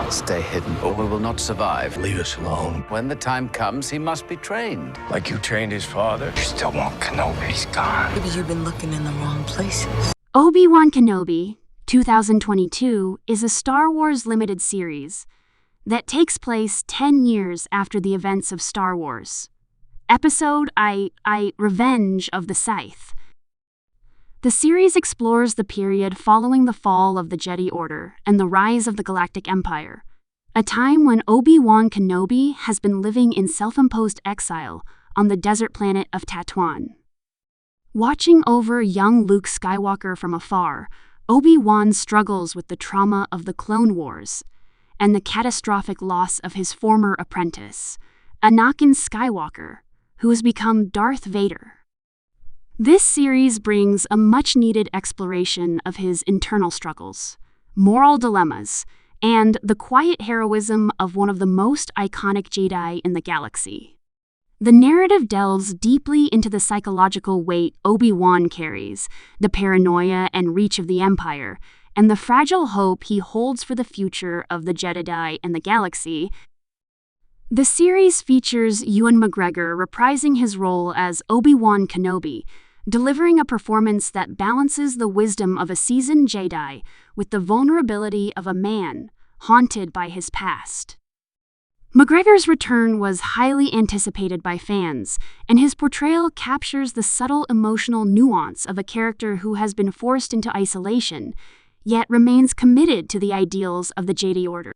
Stay hidden, or we will not survive. Leave us alone. When the time comes, he must be trained. Like you trained his father? You still want Kenobi. He's gone. Maybe you've been looking in the wrong places. Obi-Wan Kenobi, 2022, is a Star Wars limited series that takes place 10 years after the events of Star Wars. Episode Revenge of the Sith. The series explores the period following the fall of the Jedi Order and the rise of the Galactic Empire, a time when Obi-Wan Kenobi has been living in self-imposed exile on the desert planet of Tatooine. Watching over young Luke Skywalker from afar, Obi-Wan struggles with the trauma of the Clone Wars and the catastrophic loss of his former apprentice, Anakin Skywalker, who has become Darth Vader. This series brings a much-needed exploration of his internal struggles, moral dilemmas, and the quiet heroism of one of the most iconic Jedi in the galaxy. The narrative delves deeply into the psychological weight Obi-Wan carries, the paranoia and reach of the Empire, and the fragile hope he holds for the future of the Jedi and the galaxy. The series features Ewan McGregor reprising his role as Obi-Wan Kenobi, delivering a performance that balances the wisdom of a seasoned Jedi with the vulnerability of a man haunted by his past. McGregor's return was highly anticipated by fans, and his portrayal captures the subtle emotional nuance of a character who has been forced into isolation, yet remains committed to the ideals of the Jedi Order.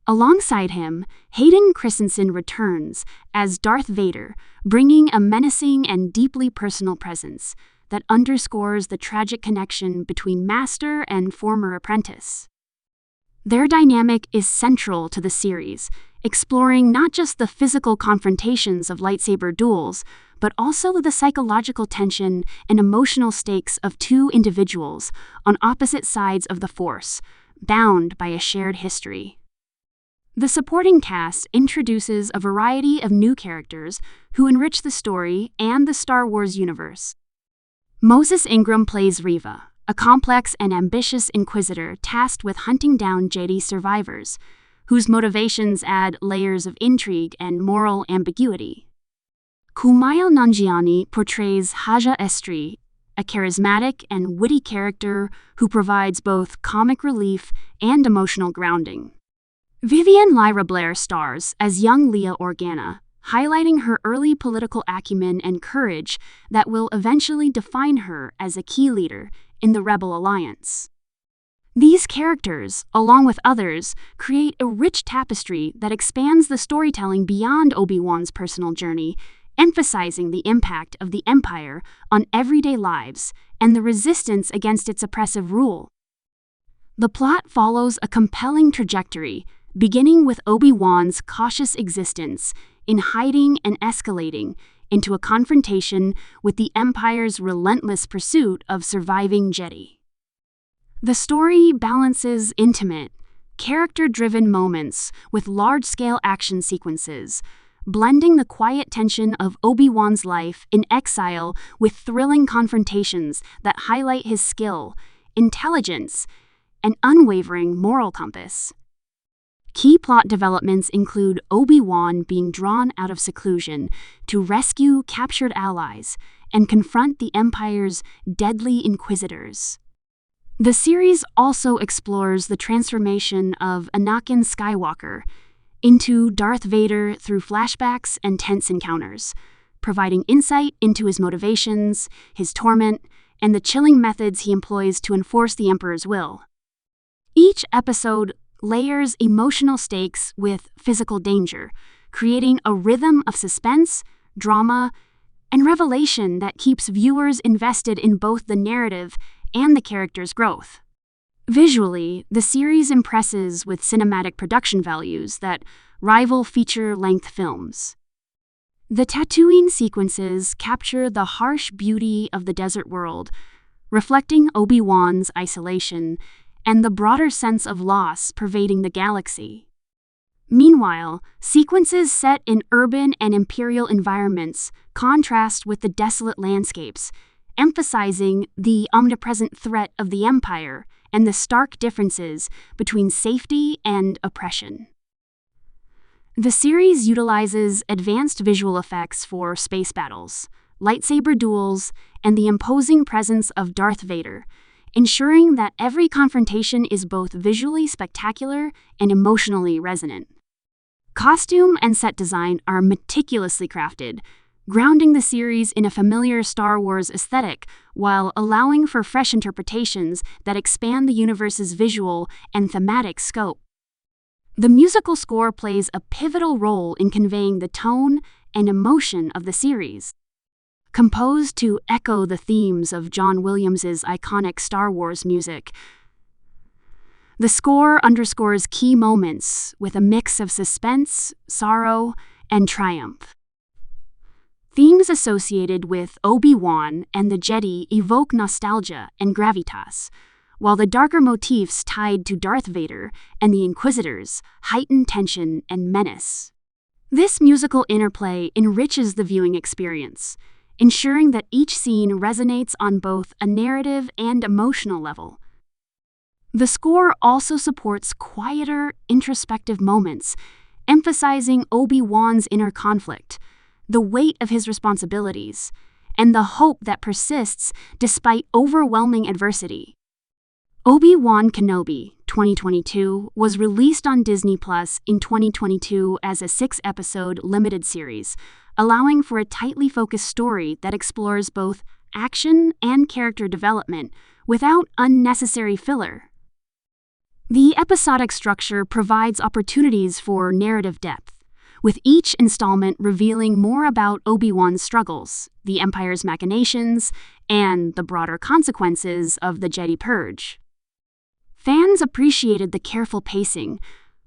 Alongside him, Hayden Christensen returns as Darth Vader, bringing a menacing and deeply personal presence that underscores the tragic connection between master and former apprentice. Their dynamic is central to the series, exploring not just the physical confrontations of lightsaber duels, but also the psychological tension and emotional stakes of two individuals on opposite sides of the Force, bound by a shared history. The supporting cast introduces a variety of new characters who enrich the story and the Star Wars universe. Moses Ingram plays Reva, a complex and ambitious inquisitor tasked with hunting down Jedi survivors, whose motivations add layers of intrigue and moral ambiguity. Kumail Nanjiani portrays Haja Estri, a charismatic and witty character who provides both comic relief and emotional grounding. Vivian Lyra Blair stars as young Leia Organa, highlighting her early political acumen and courage that will eventually define her as a key leader in the Rebel Alliance. These characters, along with others, create a rich tapestry that expands the storytelling beyond Obi-Wan's personal journey, emphasizing the impact of the Empire on everyday lives and the resistance against its oppressive rule. The plot follows a compelling trajectory, beginning with Obi-Wan's cautious existence in hiding and escalating into a confrontation with the Empire's relentless pursuit of surviving Jedi. The story balances intimate, character-driven moments with large-scale action sequences, blending the quiet tension of Obi-Wan's life in exile with thrilling confrontations that highlight his skill, intelligence, and unwavering moral compass. Key plot developments include Obi-Wan being drawn out of seclusion to rescue captured allies and confront the Empire's deadly inquisitors. The series also explores the transformation of Anakin Skywalker into Darth Vader through flashbacks and tense encounters, providing insight into his motivations, his torment, and the chilling methods he employs to enforce the Emperor's will. Each episode layers emotional stakes with physical danger, creating a rhythm of suspense, drama, and revelation that keeps viewers invested in both the narrative and the character's growth. Visually, the series impresses with cinematic production values that rival feature-length films. The Tatooine sequences capture the harsh beauty of the desert world, reflecting Obi-Wan's isolation and the broader sense of loss pervading the galaxy. Meanwhile, sequences set in urban and imperial environments contrast with the desolate landscapes, emphasizing the omnipresent threat of the Empire and the stark differences between safety and oppression. The series utilizes advanced visual effects for space battles, lightsaber duels, and the imposing presence of Darth Vader, ensuring that every confrontation is both visually spectacular and emotionally resonant. Costume and set design are meticulously crafted, grounding the series in a familiar Star Wars aesthetic while allowing for fresh interpretations that expand the universe's visual and thematic scope. The musical score plays a pivotal role in conveying the tone and emotion of the series. Composed to echo the themes of John Williams's iconic Star Wars music, the score underscores key moments with a mix of suspense, sorrow, and triumph. Themes associated with Obi-Wan and the Jedi evoke nostalgia and gravitas, while the darker motifs tied to Darth Vader and the Inquisitors heighten tension and menace. This musical interplay enriches the viewing experience, ensuring that each scene resonates on both a narrative and emotional level. The score also supports quieter, introspective moments, emphasizing Obi-Wan's inner conflict, the weight of his responsibilities, and the hope that persists despite overwhelming adversity. Obi-Wan Kenobi, 2022, was released on Disney Plus in 2022 as a 6-episode limited series, allowing for a tightly focused story that explores both action and character development without unnecessary filler. The episodic structure provides opportunities for narrative depth, with each installment revealing more about Obi-Wan's struggles, the Empire's machinations, and the broader consequences of the Jedi Purge. Fans appreciated the careful pacing,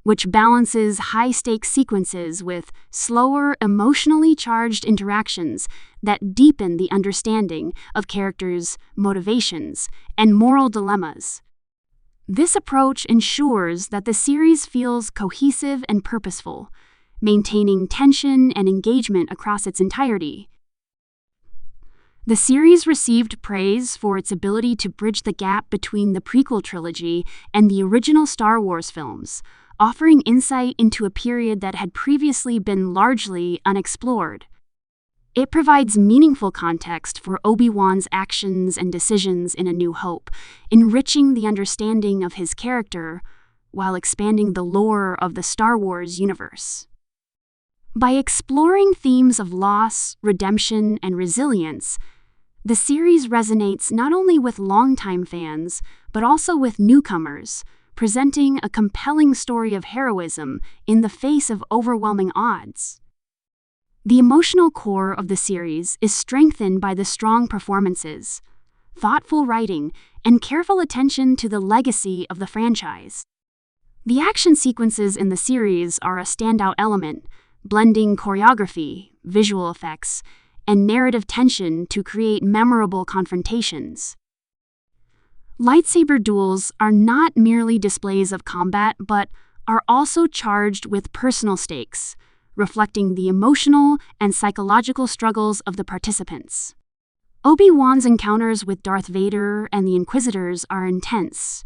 which balances high-stakes sequences with slower, emotionally charged interactions that deepen the understanding of characters' motivations and moral dilemmas. This approach ensures that the series feels cohesive and purposeful, maintaining tension and engagement across its entirety. The series received praise for its ability to bridge the gap between the prequel trilogy and the original Star Wars films, offering insight into a period that had previously been largely unexplored. It provides meaningful context for Obi-Wan's actions and decisions in A New Hope, enriching the understanding of his character while expanding the lore of the Star Wars universe. By exploring themes of loss, redemption, and resilience, the series resonates not only with longtime fans, but also with newcomers, presenting a compelling story of heroism in the face of overwhelming odds. The emotional core of the series is strengthened by the strong performances, thoughtful writing, and careful attention to the legacy of the franchise. The action sequences in the series are a standout element, blending choreography, visual effects, and narrative tension to create memorable confrontations. Lightsaber duels are not merely displays of combat, but are also charged with personal stakes, reflecting the emotional and psychological struggles of the participants. Obi-Wan's encounters with Darth Vader and the Inquisitors are intense,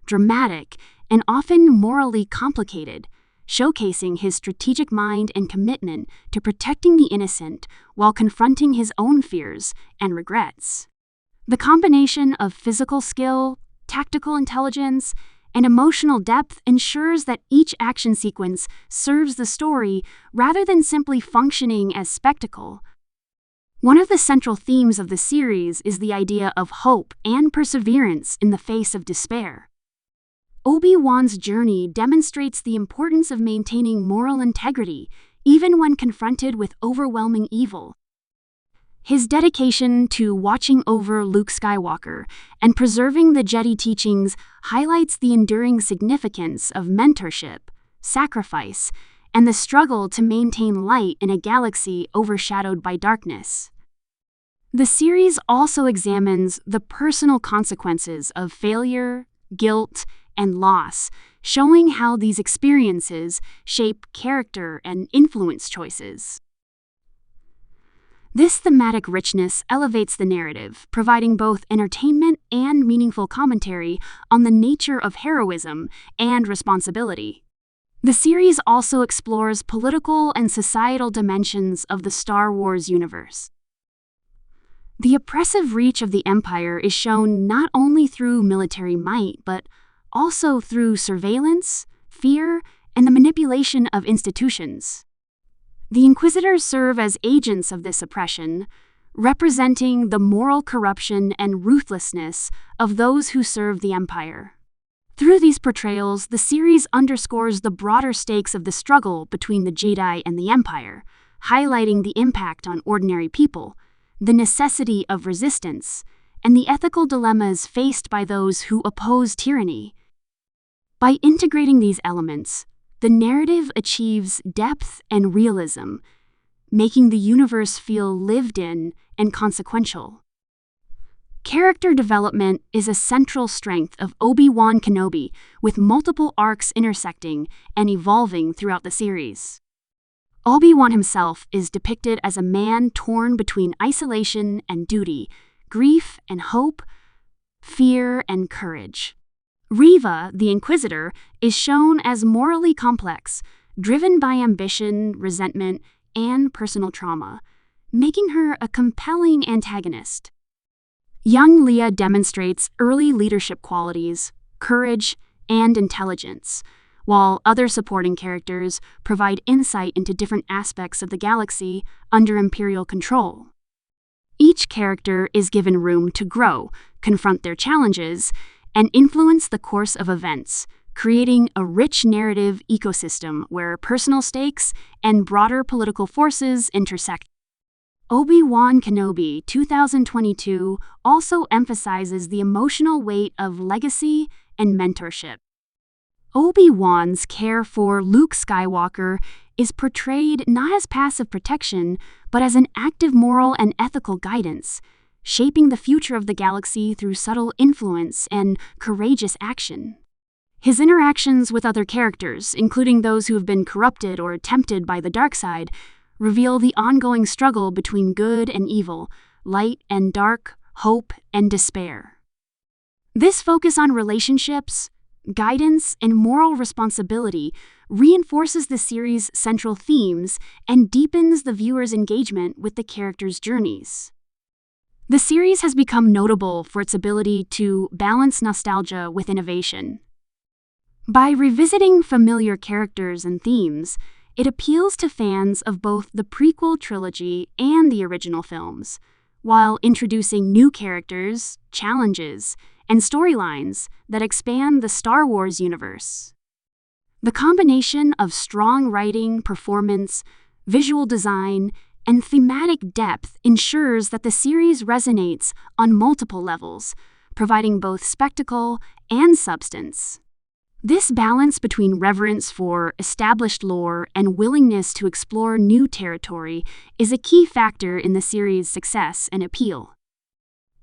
dramatic, and often morally complicated, showcasing his strategic mind and commitment to protecting the innocent while confronting his own fears and regrets. The combination of physical skill, tactical intelligence, and emotional depth ensures that each action sequence serves the story rather than simply functioning as spectacle. One of the central themes of the series is the idea of hope and perseverance in the face of despair. Obi-Wan's journey demonstrates the importance of maintaining moral integrity even when confronted with overwhelming evil. His dedication to watching over Luke Skywalker and preserving the Jedi teachings highlights the enduring significance of mentorship, sacrifice, and the struggle to maintain light in a galaxy overshadowed by darkness. The series also examines the personal consequences of failure, guilt, and loss, showing how these experiences shape character and influence choices. This thematic richness elevates the narrative, providing both entertainment and meaningful commentary on the nature of heroism and responsibility. The series also explores political and societal dimensions of the Star Wars universe. The oppressive reach of the Empire is shown not only through military might, but also through surveillance, fear, and the manipulation of institutions. The Inquisitors serve as agents of this oppression, representing the moral corruption and ruthlessness of those who serve the Empire. Through these portrayals, the series underscores the broader stakes of the struggle between the Jedi and the Empire, highlighting the impact on ordinary people, the necessity of resistance, and the ethical dilemmas faced by those who oppose tyranny. By integrating these elements, the narrative achieves depth and realism, making the universe feel lived in and consequential. Character development is a central strength of Obi-Wan Kenobi, with multiple arcs intersecting and evolving throughout the series. Obi-Wan himself is depicted as a man torn between isolation and duty, grief and hope, fear and courage. Reva, the Inquisitor, is shown as morally complex, driven by ambition, resentment, and personal trauma, making her a compelling antagonist. Young Leia demonstrates early leadership qualities, courage, and intelligence, while other supporting characters provide insight into different aspects of the galaxy under Imperial control. Each character is given room to grow, confront their challenges, and influence the course of events, creating a rich narrative ecosystem where personal stakes and broader political forces intersect. Obi-Wan Kenobi 2022 also emphasizes the emotional weight of legacy and mentorship. Obi-Wan's care for Luke Skywalker is portrayed not as passive protection, but as an active moral and ethical guidance, shaping the future of the galaxy through subtle influence and courageous action. His interactions with other characters, including those who have been corrupted or tempted by the dark side, reveal the ongoing struggle between good and evil, light and dark, hope and despair. This focus on relationships, guidance, and moral responsibility reinforces the series' central themes and deepens the viewer's engagement with the characters' journeys. The series has become notable for its ability to balance nostalgia with innovation. By revisiting familiar characters and themes, it appeals to fans of both the prequel trilogy and the original films, while introducing new characters, challenges, and storylines that expand the Star Wars universe. The combination of strong writing, performance, visual design, and thematic depth ensures that the series resonates on multiple levels, providing both spectacle and substance. This balance between reverence for established lore and willingness to explore new territory is a key factor in the series' success and appeal.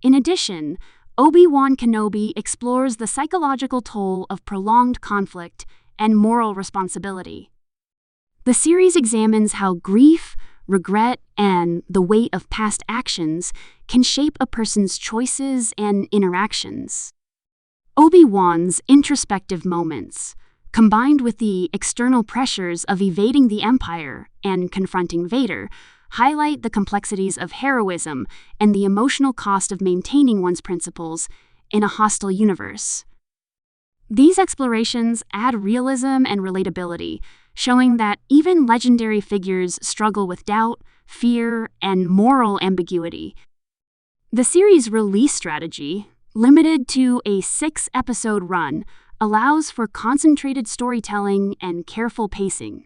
In addition, Obi-Wan Kenobi explores the psychological toll of prolonged conflict and moral responsibility. The series examines how grief, regret, and the weight of past actions can shape a person's choices and interactions. Obi-Wan's introspective moments, combined with the external pressures of evading the Empire and confronting Vader, highlight the complexities of heroism and the emotional cost of maintaining one's principles in a hostile universe. These explorations add realism and relatability, showing that even legendary figures struggle with doubt, fear, and moral ambiguity. The series' release strategy, limited to a 6-episode run, allows for concentrated storytelling and careful pacing.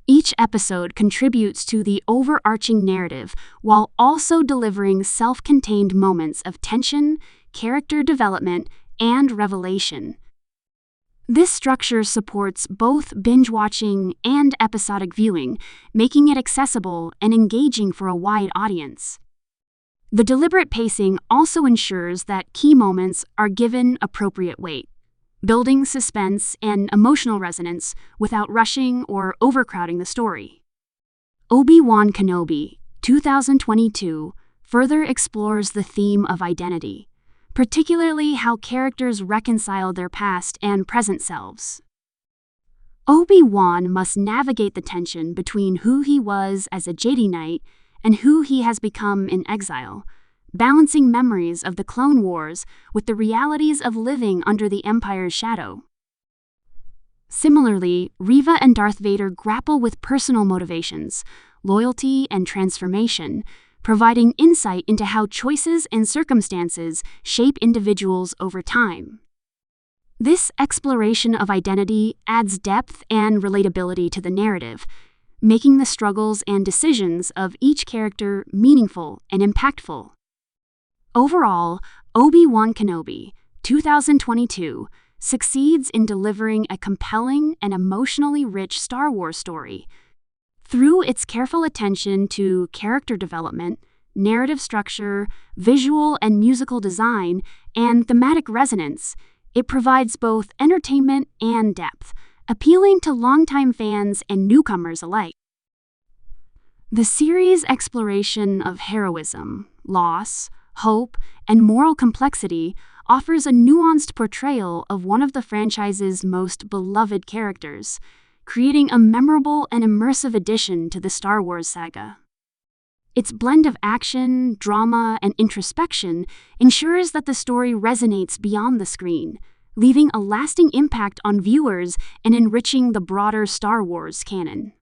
Each episode contributes to the overarching narrative while also delivering self-contained moments of tension, character development, and revelation. This structure supports both binge-watching and episodic viewing, making it accessible and engaging for a wide audience. The deliberate pacing also ensures that key moments are given appropriate weight, building suspense and emotional resonance without rushing or overcrowding the story. Obi-Wan Kenobi 2022 further explores the theme of identity, particularly how characters reconcile their past and present selves. Obi-Wan must navigate the tension between who he was as a Jedi Knight and who he has become in exile, balancing memories of the Clone Wars with the realities of living under the Empire's shadow. Similarly, Reva and Darth Vader grapple with personal motivations, loyalty, and transformation, providing insight into how choices and circumstances shape individuals over time. This exploration of identity adds depth and relatability to the narrative, making the struggles and decisions of each character meaningful and impactful. Overall, Obi-Wan Kenobi, 2022, succeeds in delivering a compelling and emotionally rich Star Wars story. Through its careful attention to character development, narrative structure, visual and musical design, and thematic resonance, it provides both entertainment and depth, appealing to longtime fans and newcomers alike. The series' exploration of heroism, loss, hope, and moral complexity offers a nuanced portrayal of one of the franchise's most beloved characters, creating a memorable and immersive addition to the Star Wars saga. Its blend of action, drama, and introspection ensures that the story resonates beyond the screen, leaving a lasting impact on viewers and enriching the broader Star Wars canon.